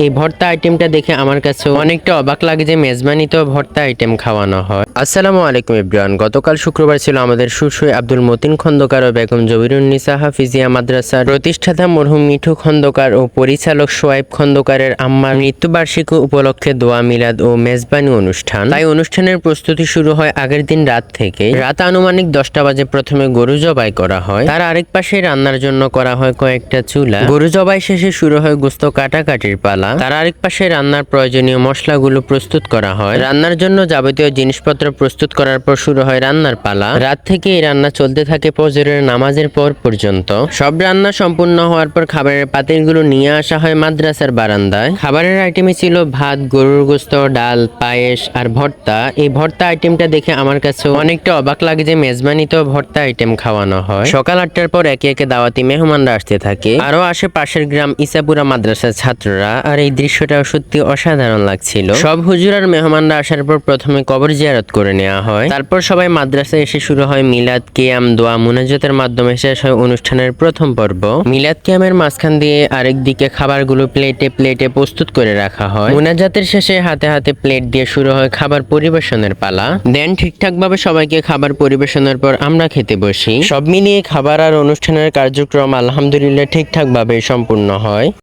এই ভর্তা আইটেমটা দেখে আমার কাছে অনেকটা অবাক লাগে যে মেজবানিতেও ভর্তা আইটেম খাওয়ানো হয়। আসসালামু আলাইকুম এভরিওয়ান। গতকাল শুক্রবার ছিল আমাদের সুসুই আব্দুল মতিন খন্দকার ও বেগম জবিরুন্নিসা হাফিজিয়া মাদ্রাসার প্রতিষ্ঠাতা মরহুম মিঠু খন্দকার ও পরিচালক সোয়াইব খন্দকারের আম্মার মৃত্যুবার্ষিকী উপলক্ষে দোয়া মিলাদ ও মেজবানি অনুষ্ঠান। তাই অনুষ্ঠানের প্রস্তুতি শুরু হয় আগের দিন রাত থেকে। রাত আনুমানিক 10টা বাজে প্রথমে গরু জবাই করা হয়। তার আরেক পাশে রান্নার জন্য করা হয় কয়েকটা চুলা। গরু জবাই শেষে শুরু হয় গোস্ত কাটাকাটির পালা। তার আরেক পাশে রান্নার প্রয়োজনীয় মশলাগুলো প্রস্তুত করা হয়। রান্নার জন্য যাবতীয় জিনিসপত্র প্রস্তুত করার পর শুরু হয় রান্নার পালা। রাত থেকে এই রান্না চলতে থাকে ফজরের নামাজের পর পর্যন্ত। সব রান্না সম্পূর্ণ হওয়ার পর খাবারের পাতিলগুলো নিয়ে আসা হয় মাদ্রাসার বারান্দায়। খাবারের আইটেমে ছিল ভাত, গরুর গোস্ত, ডাল, পায়েস আর ভর্তা। এই ভর্তা আইটেমটা দেখে আমার কাছে অনেকটা অবাক লাগে যে মেজবানিতেও ভর্তা আইটেম খাওয়ানো হয়। সকাল 8টার পর একে একে দাওয়াতি মেহমানরা আসতে থাকে। আরো আসে পাশের গ্রাম ইসাপুরা মাদ্রাসার ছাত্ররা। আর এই দৃশ্যটা সত্যি অসাধারণ লাগছিল। সব হুজুর আর মেহমানরা আসার পর প্রথমে কবর জিয়ারত করে নেওয়া হয়। তারপর সবাই মাদ্রাসায় এসে শুরু হয় মিলাদ, কিয়াম, দোয়া, মুনাজাতের মাধ্যমে শেষ হয় অনুষ্ঠানের প্রথম পর্ব। মিলাদ কিয়ামের মাঝখান দিয়ে আরেক দিকে খাবারগুলো প্লেটে প্লেটে প্রস্তুত করে রাখা হয়। মুনাজাতের শেষে হাতে হাতে প্লেট দিয়ে শুরু হয় খাবার পরিবেশনের পালা। দেন ঠিকঠাক ভাবে সবাইকে খাবার পরিবেশনের পর আমরা খেতে বসি। সব মিলিয়ে খাবার আর অনুষ্ঠানের কার্যক্রম আলহামদুলিল্লাহ ঠিকঠাক ভাবে সম্পূর্ণ হয়।